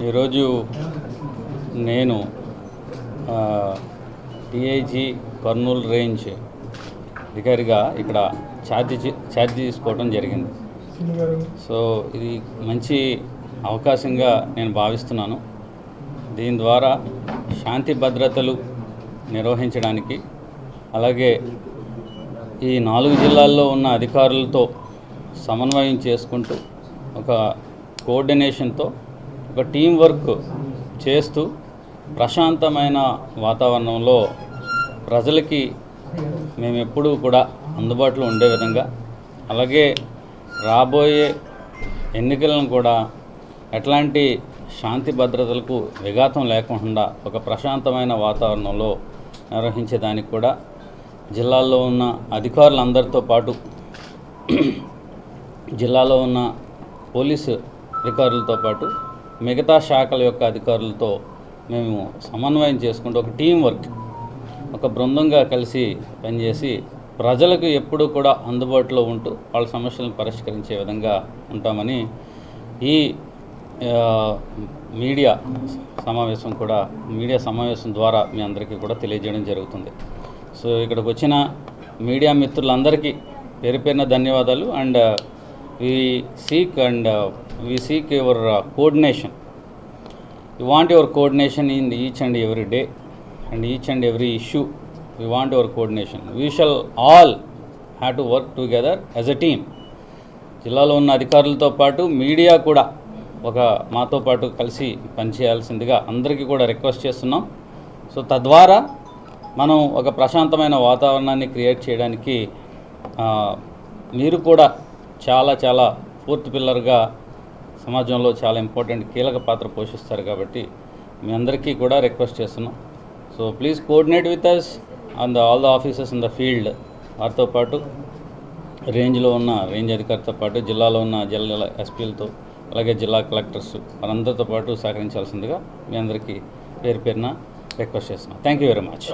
ఈరోజు నేను DIG Kurnool range అధికారిగా ఇక్కడ ఛార్జ్ తీసుకోవడం జరిగింది. సో ఇది మంచి అవకాశంగా నేను భావిస్తున్నాను. దీని ద్వారా శాంతి భద్రతలు నిర్వహించడానికి, అలాగే ఈ 4 జిల్లాల్లో ఉన్న అధికారులతో సమన్వయం చేసుకుంటూ ఒక కోఆర్డినేషన్తో ఒక టీం వర్క్ చేస్తూ ప్రశాంతమైన వాతావరణంలో ప్రజలకి మేము ఎప్పుడూ కూడా అందుబాటులో ఉండే విధంగా, అలాగే రాబోయే ఎన్నికలను కూడా ఎట్లాంటి శాంతి భద్రతలకు విఘాతం లేకుండా ఒక ప్రశాంతమైన వాతావరణంలో నిర్వహించేదానికి కూడా జిల్లాల్లో ఉన్న అధికారులందరితో పాటు జిల్లాలో ఉన్న పోలీసు అధికారులతో పాటు మిగతా శాఖల యొక్క అధికారులతో మేము సమన్వయం చేసుకుంటూ ఒక టీం వర్క్, ఒక బృందంగా కలిసి పనిచేసి ప్రజలకు ఎప్పుడూ కూడా అందుబాటులో ఉంటూ వాళ్ళ సమస్యలను పరిష్కరించే విధంగా ఉంటామని ఈ మీడియా సమావేశం ద్వారా మీ అందరికీ కూడా తెలియజేయడం జరుగుతుంది. సో ఇక్కడికి వచ్చిన మీడియా మిత్రులందరికీ పేరు పేరున ధన్యవాదాలు. And we seek your coordination. We want your coordination in each and every day and each and every issue. We want your coordination. We shall all have to work together as a team. జిల్లాలో ఉన్న అధికారులతో పాటు media కూడా మాతో పాటు కలిసి పనిచేయాల్సిందిగా అందరికీ కూడా రిక్వెస్ట్ చేస్తున్నాం. సో తద్వారా మనం ఒక ప్రశాంతమైన వాతావరణాన్ని క్రియేట్ చేయడానికి మీరు కూడా చాలా ఫోర్త్ పిల్లర్గా సమాజంలో చాలా ఇంపార్టెంట్ కీలక పాత్ర పోషిస్తారు కాబట్టి మీ అందరికీ కూడా రిక్వెస్ట్ చేస్తున్నాం. So please coordinate with us and all the officers in the field. వారితో పాటు రేంజ్లో ఉన్న రేంజ్ అధికారితో పాటు జిల్లాలో ఉన్న జిల్లా ఎస్పీలతో, అలాగే జిల్లా కలెక్టర్స్ వారందరితో పాటు సహకరించాల్సిందిగా మీ అందరికీ పేరున రిక్వెస్ట్ చేస్తున్నాం. Thank you very much.